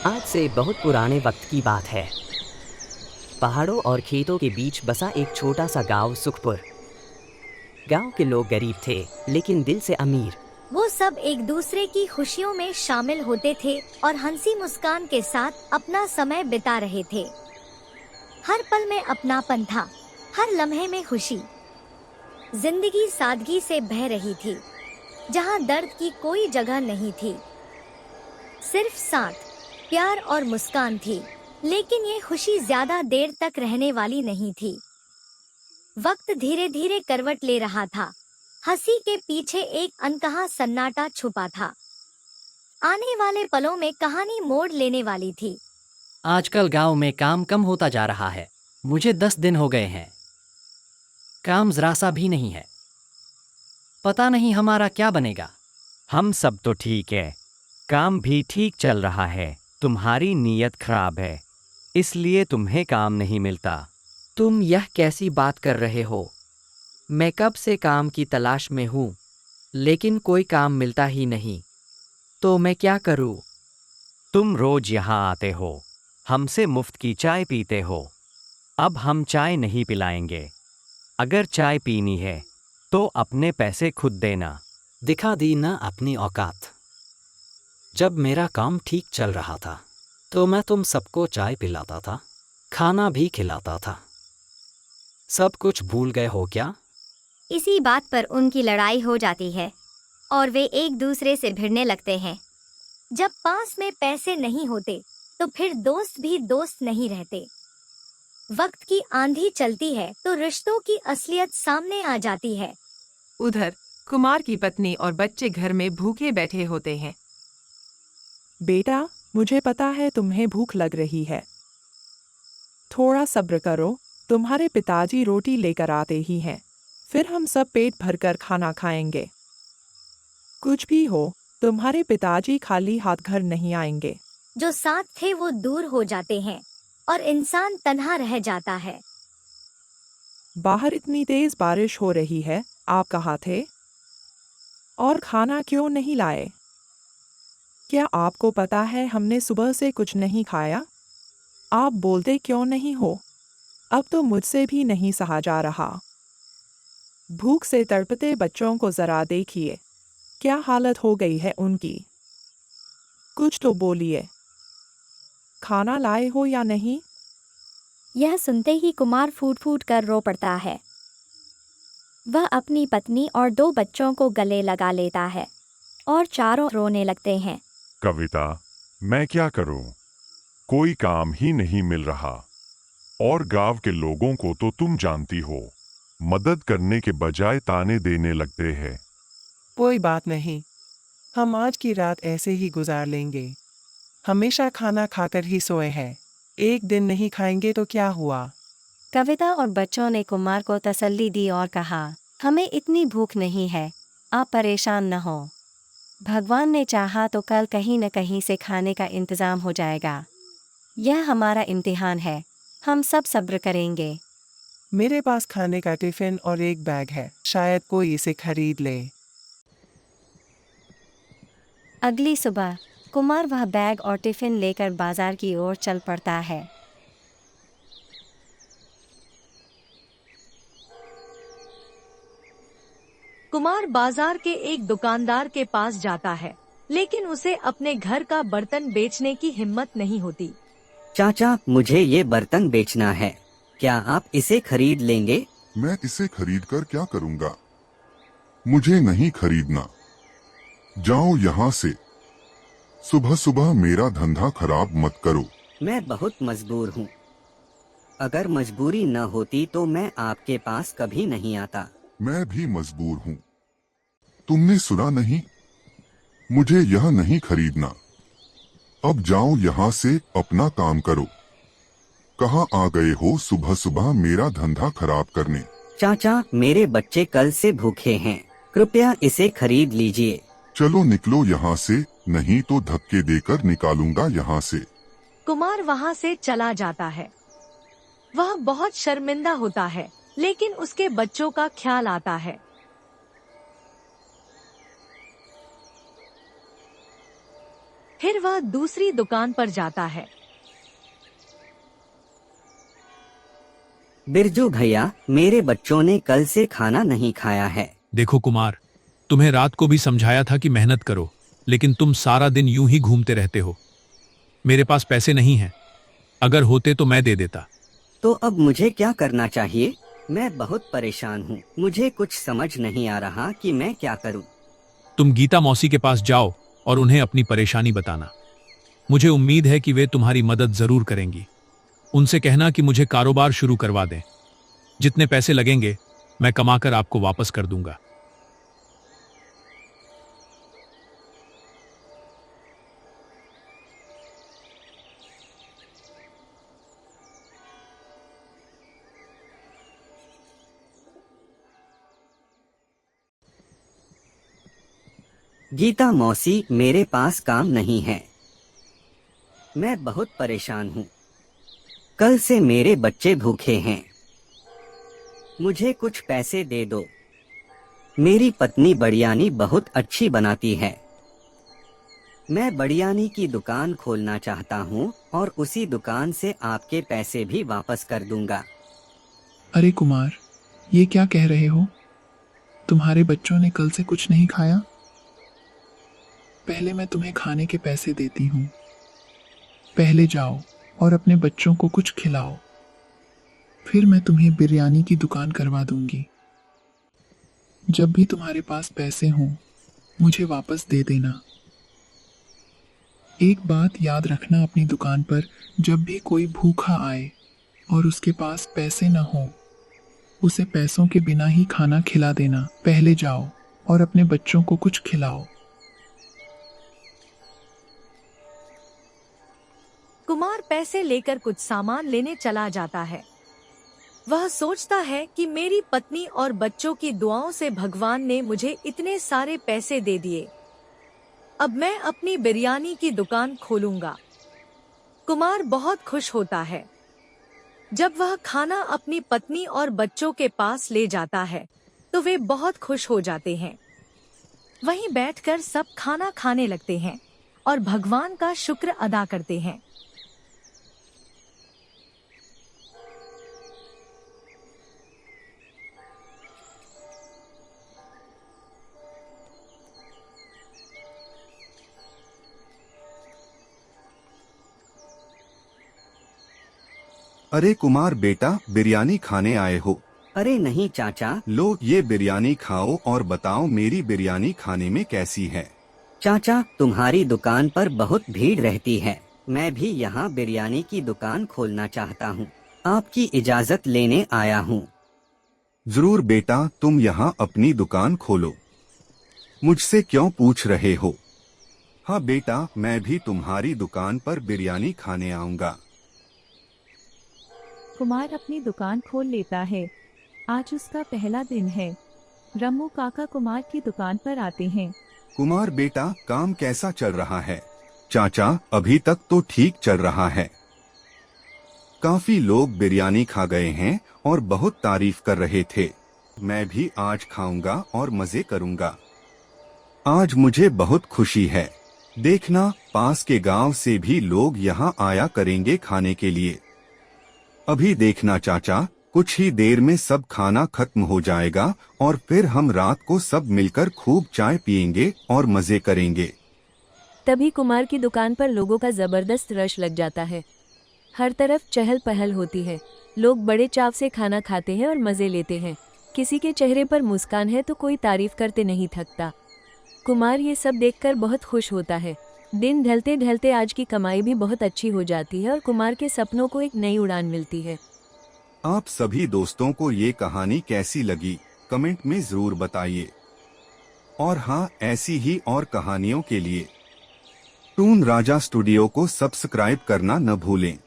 आज से बहुत पुराने वक्त की बात है। पहाड़ों और खेतों के बीच बसा एक छोटा सा गांव सुखपुर। गांव के लोग गरीब थे लेकिन दिल से अमीर। वो सब एक दूसरे की खुशियों में शामिल होते थे और हंसी मुस्कान के साथ अपना समय बिता रहे थे। हर पल में अपनापन था, हर लम्हे में खुशी। जिंदगी सादगी से बह रही थी, जहाँ दर्द की कोई जगह नहीं थी। सिर्फ साथ, प्यार और मुस्कान थी। लेकिन ये खुशी ज्यादा देर तक रहने वाली नहीं थी। वक्त धीरे धीरे करवट ले रहा था। हंसी के पीछे एक अनकहा सन्नाटा छुपा था। आने वाले पलों में कहानी मोड़ लेने वाली थी। आजकल गांव में काम कम होता जा रहा है। मुझे 10 दिन हो गए हैं, काम जरा सा भी नहीं है। पता नहीं हमारा क्या बनेगा। हम सब तो ठीक है, काम भी ठीक चल रहा है। तुम्हारी नीयत खराब है, इसलिए तुम्हें काम नहीं मिलता। तुम यह कैसी बात कर रहे हो? मैं कब से काम की तलाश में हूँ, लेकिन कोई काम मिलता ही नहीं। तो मैं क्या करूँ? तुम रोज यहाँ आते हो, हमसे मुफ्त की चाय पीते हो। अब हम चाय नहीं पिलाएंगे। अगर चाय पीनी है तो अपने पैसे खुद देना। दिखा दी ना अपनी औकात। जब मेरा काम ठीक चल रहा था तो मैं तुम सबको चाय पिलाता था, खाना भी खिलाता था। सब कुछ भूल गए हो क्या? इसी बात पर उनकी लड़ाई हो जाती है और वे एक दूसरे से भिड़ने लगते हैं। जब पास में पैसे नहीं होते तो फिर दोस्त भी दोस्त नहीं रहते। वक्त की आंधी चलती है तो रिश्तों की असलियत सामने आ जाती है। उधर कुमार की पत्नी और बच्चे घर में भूखे बैठे होते हैं। बेटा, मुझे पता है तुम्हें भूख लग रही है। थोड़ा सब्र करो, तुम्हारे पिताजी रोटी लेकर आते ही हैं। फिर हम सब पेट भरकर खाना खाएंगे। कुछ भी हो, तुम्हारे पिताजी खाली हाथ घर नहीं आएंगे। जो साथ थे वो दूर हो जाते हैं और इंसान तन्हा रह जाता है। बाहर इतनी तेज बारिश हो रही है, आप कहाँ थे? और खाना क्यों नहीं लाए? क्या आपको पता है हमने सुबह से कुछ नहीं खाया? आप बोलते क्यों नहीं हो? अब तो मुझसे भी नहीं सहा जा रहा। भूख से तड़पते बच्चों को जरा देखिए, क्या हालत हो गई है उनकी। कुछ तो बोलिए, खाना लाए हो या नहीं? यह सुनते ही कुमार फूट फूट कर रो पड़ता है। वह अपनी पत्नी और 2 बच्चों को गले लगा लेता है और चारों रोने लगते हैं। कविता, मैं क्या करूं? कोई काम ही नहीं मिल रहा। और गांव के लोगों को तो तुम जानती हो, मदद करने के बजाय ताने देने लगते हैं। कोई बात नहीं, हम आज की रात ऐसे ही गुजार लेंगे। हमेशा खाना खाकर ही सोए हैं, एक दिन नहीं खाएंगे तो क्या हुआ? कविता और बच्चों ने कुमार को तसल्ली दी और कहा, हमें इतनी भूख नहीं है, आप परेशान न हो। भगवान ने चाहा तो कल कहीं न कहीं से खाने का इंतजाम हो जाएगा। यह हमारा इम्तिहान है, हम सब सब्र करेंगे। मेरे पास खाने का टिफिन और एक बैग है, शायद कोई इसे खरीद ले। अगली सुबह कुमार वह बैग और टिफिन लेकर बाजार की ओर चल पड़ता है। कुमार बाजार के एक दुकानदार के पास जाता है, लेकिन उसे अपने घर का बर्तन बेचने की हिम्मत नहीं होती। चाचा, मुझे ये बर्तन बेचना है, क्या आप इसे खरीद लेंगे? मैं इसे खरीदकर क्या करूंगा? मुझे नहीं खरीदना। जाओ यहाँ से। सुबह सुबह मेरा धंधा खराब मत करो। मैं बहुत मजबूर हूँ। अगर मजबूरी न होती तो मैं आपके पास कभी नहीं आता। मैं भी मजबूर हूँ। तुमने सुना नहीं? मुझे यह नहीं खरीदना। अब जाओ यहाँ से, अपना काम करो। कहाँ आ गए हो सुबह सुबह मेरा धंधा खराब करने? चाचा, मेरे बच्चे कल से भूखे हैं, कृपया इसे खरीद लीजिए। चलो निकलो यहाँ से, नहीं तो धक्के देकर निकालूंगा यहाँ से। कुमार वहाँ से चला जाता है। वह बहुत शर्मिंदा होता है, लेकिन उसके बच्चों का ख्याल आता है। फिर वह दूसरी दुकान पर जाता है। बिरजू भैया, मेरे बच्चों ने कल से खाना नहीं खाया है। देखो कुमार, तुम्हें रात को भी समझाया था कि मेहनत करो, लेकिन तुम सारा दिन यूं ही घूमते रहते हो। मेरे पास पैसे नहीं हैं, अगर होते तो मैं दे देता। तो अब मुझे क्या करना चाहिए? मैं बहुत परेशान हूँ, मुझे कुछ समझ नहीं आ रहा कि मैं क्या करूँ। तुम गीता मौसी के पास जाओ और उन्हें अपनी परेशानी बताना। मुझे उम्मीद है कि वे तुम्हारी मदद जरूर करेंगी। उनसे कहना कि मुझे कारोबार शुरू करवा दें। जितने पैसे लगेंगे मैं कमाकर आपको वापस कर दूंगा। गीता मौसी, मेरे पास काम नहीं है। मैं बहुत परेशान हूँ। कल से मेरे बच्चे भूखे हैं। मुझे कुछ पैसे दे दो। मेरी पत्नी बिरयानी बहुत अच्छी बनाती है। मैं बिरयानी की दुकान खोलना चाहता हूँ और उसी दुकान से आपके पैसे भी वापस कर दूंगा। अरे कुमार, ये क्या कह रहे हो? तुम्हारे बच्चों ने कल से कुछ नहीं खाया? पहले मैं तुम्हें खाने के पैसे देती हूँ। पहले जाओ और अपने बच्चों को कुछ खिलाओ, फिर मैं तुम्हें बिरयानी की दुकान करवा दूंगी। जब भी तुम्हारे पास पैसे हों, मुझे वापस दे देना। एक बात याद रखना, अपनी दुकान पर जब भी कोई भूखा आए और उसके पास पैसे न हो, उसे पैसों के बिना ही खाना खिला देना। पहले जाओ और अपने बच्चों को कुछ खिलाओ। कुमार पैसे लेकर कुछ सामान लेने चला जाता है। वह सोचता है कि मेरी पत्नी और बच्चों की दुआओं से भगवान ने मुझे इतने सारे पैसे दे दिए। अब मैं अपनी बिरयानी की दुकान खोलूंगा। कुमार बहुत खुश होता है। जब वह खाना अपनी पत्नी और बच्चों के पास ले जाता है तो वे बहुत खुश हो जाते हैं। वहीं बैठकर सब खाना खाने लगते हैं और भगवान का शुक्र अदा करते हैं। अरे कुमार बेटा, बिरयानी खाने आए हो? अरे नहीं चाचा। लो ये बिरयानी खाओ और बताओ मेरी बिरयानी खाने में कैसी है। चाचा, तुम्हारी दुकान पर बहुत भीड़ रहती है। मैं भी यहाँ बिरयानी की दुकान खोलना चाहता हूँ। आपकी इजाजत लेने आया हूँ। जरूर बेटा, तुम यहाँ अपनी दुकान खोलो। मुझसे क्यों पूछ रहे हो? हाँ बेटा, मैं भी तुम्हारी दुकान पर बिरयानी खाने आऊँगा। कुमार अपनी दुकान खोल लेता है। आज उसका पहला दिन है। रम्मू काका कुमार की दुकान पर आते हैं। कुमार बेटा, काम कैसा चल रहा है? चाचा, अभी तक तो ठीक चल रहा है। काफी लोग बिरयानी खा गए हैं और बहुत तारीफ कर रहे थे। मैं भी आज खाऊंगा और मजे करूंगा। आज मुझे बहुत खुशी है। देखना, पास के गांव से भी लोग यहाँ आया करेंगे खाने के लिए। अभी देखना चाचा, कुछ ही देर में सब खाना खत्म हो जाएगा और फिर हम रात को सब मिलकर खूब चाय पियेंगे और मजे करेंगे। तभी कुमार की दुकान पर लोगों का जबरदस्त रश लग जाता है। हर तरफ चहल पहल होती है। लोग बड़े चाव से खाना खाते हैं और मजे लेते हैं। किसी के चेहरे पर मुस्कान है तो कोई तारीफ करते नहीं थकता। कुमार ये सब देखकर बहुत खुश होता है। दिन ढलते ढलते आज की कमाई भी बहुत अच्छी हो जाती है और कुमार के सपनों को एक नई उड़ान मिलती है। आप सभी दोस्तों को ये कहानी कैसी लगी, कमेंट में जरूर बताइए। और हाँ, ऐसी ही और कहानियों के लिए टून राजा स्टूडियो को सब्सक्राइब करना न भूलें।